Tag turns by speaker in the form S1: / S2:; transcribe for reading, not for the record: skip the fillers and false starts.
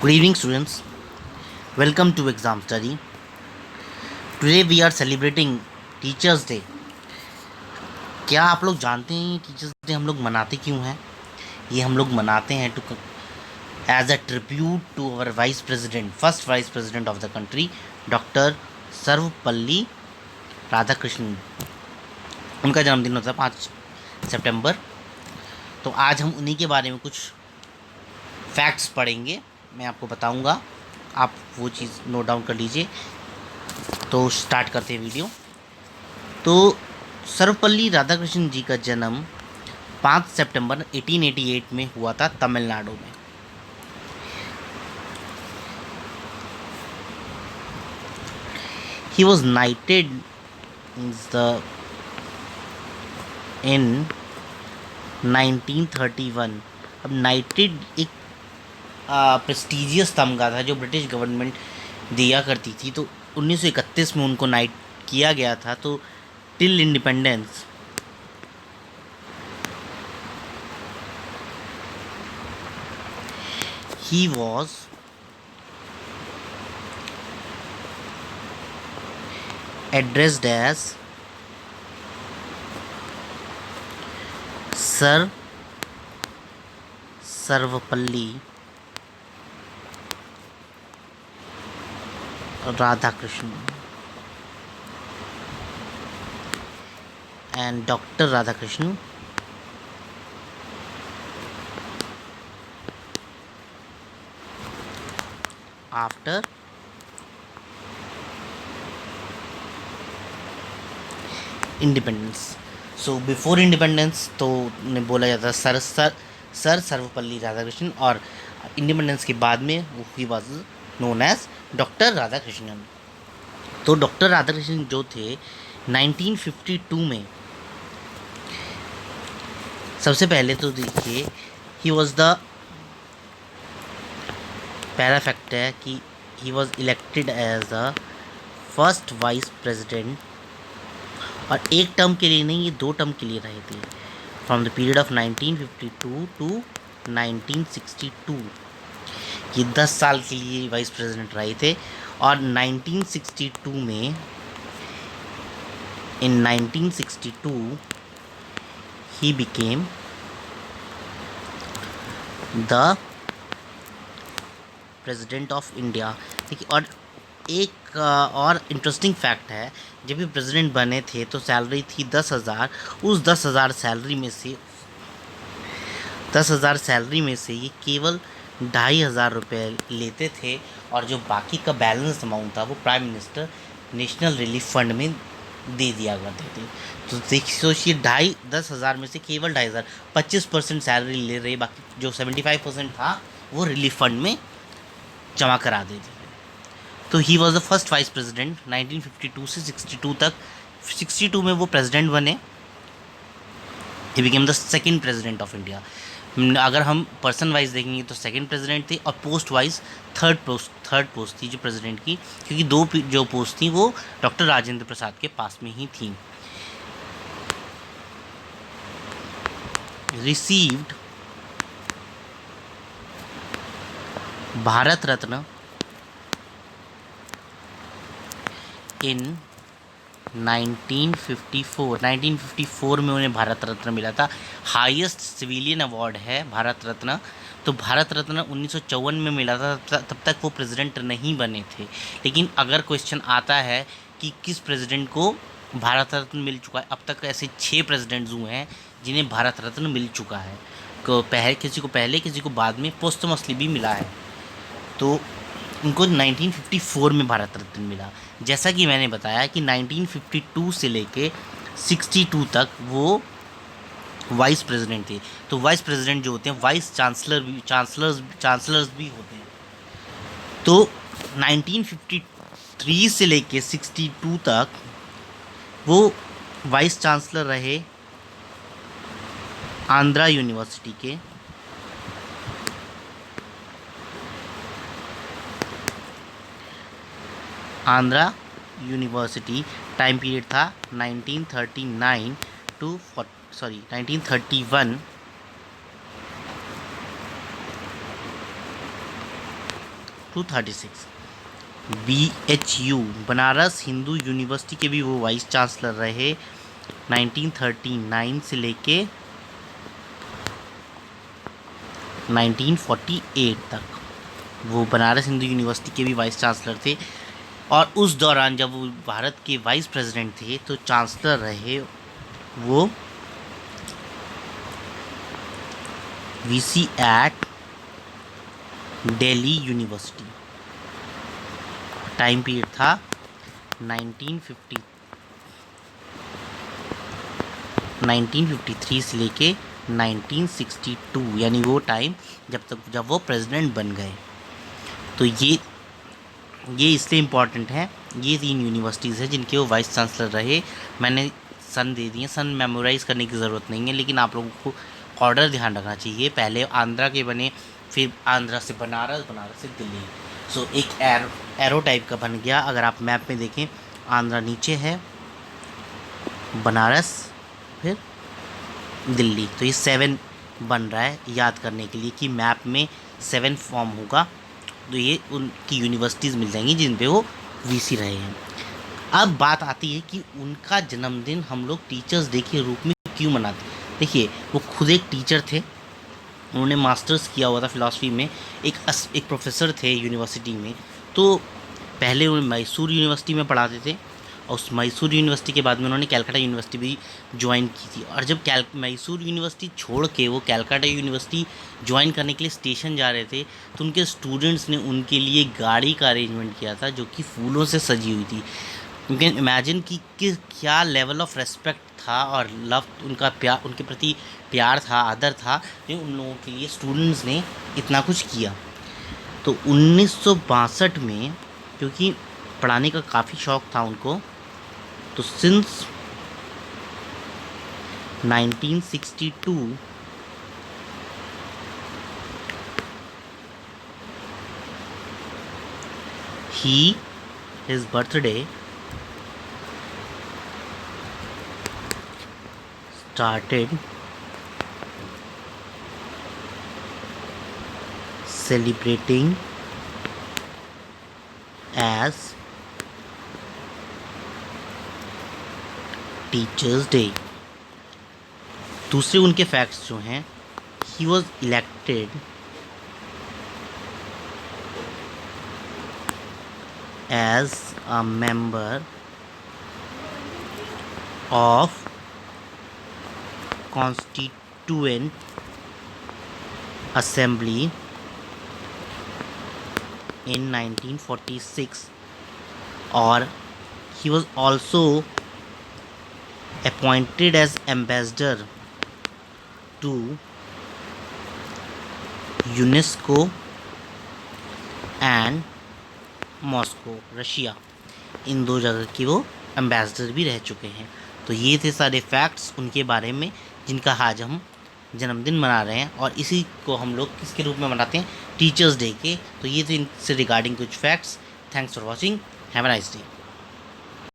S1: Good evening, students. Welcome to exam study. Today we are celebrating Teachers Day. क्या आप लोग जानते हैं टीचर्स डे हम लोग मनाते क्यों हैं? ये हम लोग मनाते हैं to as a tribute to our vice president, first vice president of the country, doctor Sarvepalli Radhakrishnan. उनका जन्मदिन होता है 5 सितंबर। तो आज हम उन्हीं के बारे में कुछ फैक्ट्स पढ़ेंगे, मैं आपको बताऊंगा, आप वो चीज़ नोट डाउन कर लीजिए। तो स्टार्ट करते हैं वीडियो। तो सर्वपल्ली राधाकृष्णन जी का जन्म 5 सितंबर 1888 में हुआ था तमिलनाडु में। ही वॉज नाइटेड इन 1931। अब नाइटेड एक प्रेस्टिजियस तमगा था जो ब्रिटिश गवर्नमेंट दिया करती थी। तो 1931 में उनको नाइट किया गया था। तो टिल इंडिपेंडेंस ही was addressed as sir Sarvepalli Radhakrishnan and Dr. Radhakrishnan after independence. So before independence तो उन्हें बोला जाता है सर सर्वपल्ली राधाकृष्णन, और इंडिपेंडेंस के बाद में ही was known as doctor Radhakrishnan. तो डॉक्टर राधाकृष्णन जो थे 1952 में, सबसे पहले तो देखिए ही वॉज द पहला फैक्ट है कि ही was elected as a first vice president, और एक टर्म के लिए नहीं, ये 2 टर्म के लिए रहे थे, from the period of 1952 to 1962। ये 10 साल के लिए वाइस प्रेसिडेंट रहे थे। और 1962 में, इन 1962 he became the president of India। देखिए, और एक और इंटरेस्टिंग फैक्ट है, जब भी प्रेसिडेंट बने थे तो सैलरी थी 10,000। उस 10,000 सैलरी में से 10,000 सैलरी में से ये केवल 2,500 रुपये लेते थे, और जो बाकी का बैलेंस अमाउंट था वो prime minister national relief fund में दे दिया करते थे। तो देखिए, सोचिए 10,000 में से केवल 2,500, 25% सैलरी ले रहे, बाकी जो 75% था वो रिलीफ फंड में जमा करा देते थे। तो ही was the first vice president 1952 से 62 तक। 62 में वो प्रेसिडेंट बने। He became the second president of India. अगर हम पर्सन वाइज देखेंगे तो सेकंड प्रेसिडेंट थे, और पोस्ट वाइज थर्ड पोस्ट थी जो प्रेसिडेंट की, क्योंकि 2 जो पोस्ट थी वो डॉक्टर राजेंद्र प्रसाद के पास में ही थी। रिसीव्ड भारत रत्न इन 1954 में उन्हें भारत रत्न मिला था। हाईएस्ट सिविलियन अवार्ड है भारत रत्न। तो भारत रत्न 1954 में मिला था, तब तक वो प्रेसिडेंट नहीं बने थे। लेकिन अगर क्वेश्चन आता है कि किस प्रेसिडेंट को भारत रत्न मिल चुका है, अब तक ऐसे 6 प्रेसिडेंट्स हुए हैं जिन्हें भारत रत्न मिल चुका है। किसी को पहले किसी को बाद में पोस्टमसली भी मिला है। तो उनको 1954 में भारत रत्न मिला। जैसा कि मैंने बताया कि 1952 से लेके 62 तक वो वाइस प्रेसिडेंट थे। तो वाइस प्रेसिडेंट जो होते हैं वाइस चांसलर्स भी होते हैं। तो 1953 से लेके 62 तक वो वाइस चांसलर रहे आंध्रा यूनिवर्सिटी के। आंध्रा यूनिवर्सिटी टाइम पीरियड था 1931 1931 to 36। BHU Banaras Hindu university के भी वो वाइस चांसलर रहे 1939 से लेके 1948 तक। वो बनारस हिंदू यूनिवर्सिटी के भी वाइस चांसलर थे, और उस दौरान जब वो भारत के वाइस प्रेसिडेंट थे तो चांसलर रहे वो VC at Delhi university. Time period था 1953 से लेके 1962, यानी वो टाइम जब वो प्रेसिडेंट बन गए। तो ये इसलिए इम्पॉर्टेंट है। ये 3 यूनिवर्सिटीज़ हैं जिनके वो वाइस चांसलर रहे। मैंने सन दे दिए, सन मेमोराइज़ करने की ज़रूरत नहीं है, लेकिन आप लोगों को ऑर्डर ध्यान रखना चाहिए। पहले आंध्रा के बने, फिर आंध्रा से बनारस, बनारस से दिल्ली। सो एक एरो टाइप का बन गया। अगर आप मैप में देखें, आंध्रा नीचे है, बनारस, फिर दिल्ली। तो ये 7 बन रहा है याद करने के लिए कि मैप में 7 फॉर्म होगा। तो ये उनकी यूनिवर्सिटीज़ मिल जाएंगी जिन पे वो VC रहे हैं। अब बात आती है कि उनका जन्मदिन हम लोग टीचर्स डे के रूप में क्यों मनाते हैं। देखिए, वो खुद एक टीचर थे, उन्होंने मास्टर्स किया हुआ था फ़िलासफ़ी में। एक प्रोफेसर थे यूनिवर्सिटी में। तो पहले उन्होंने मैसूर यूनिवर्सिटी में पढ़ाते थे, और उस मैसूर यूनिवर्सिटी के बाद में उन्होंने कैलकाटा यूनिवर्सिटी भी ज्वाइन की थी। और जब मैसूर यूनिवर्सिटी छोड़ के वो कैलकाटा यूनिवर्सिटी ज्वाइन करने के लिए स्टेशन जा रहे थे, तो उनके स्टूडेंट्स ने उनके लिए गाड़ी का अरेंजमेंट किया था जो कि फूलों से सजी हुई थी। यू कैन इमेजिन कि क्या लेवल ऑफ रेस्पेक्ट था और लव, उनका प्यार, उनके प्रति प्यार था, आदर था, जो उन लोगों के लिए स्टूडेंट्स ने इतना कुछ किया। तो 1962 में, क्योंकि पढ़ाने का काफ़ी शौक़ था उनको, तो since 1962 his birthday started celebrating as teachers day. दूसरे उनके फैक्ट्स जो हैं, ही was elected as a member of constituent assembly in 1946, और he was also appointed as ambassador to UNESCO and Moscow, Russia. इन 2 जगह की वो एम्बेसडर भी रह चुके हैं। तो ये थे सारे फैक्ट्स उनके बारे में जिनका आज हम जन्मदिन मना रहे हैं, और इसी को हम लोग किसके रूप में मनाते हैं, टीचर्स डे के। तो ये थे इनसे रिगार्डिंग कुछ facts. Thanks for watching, have a nice day.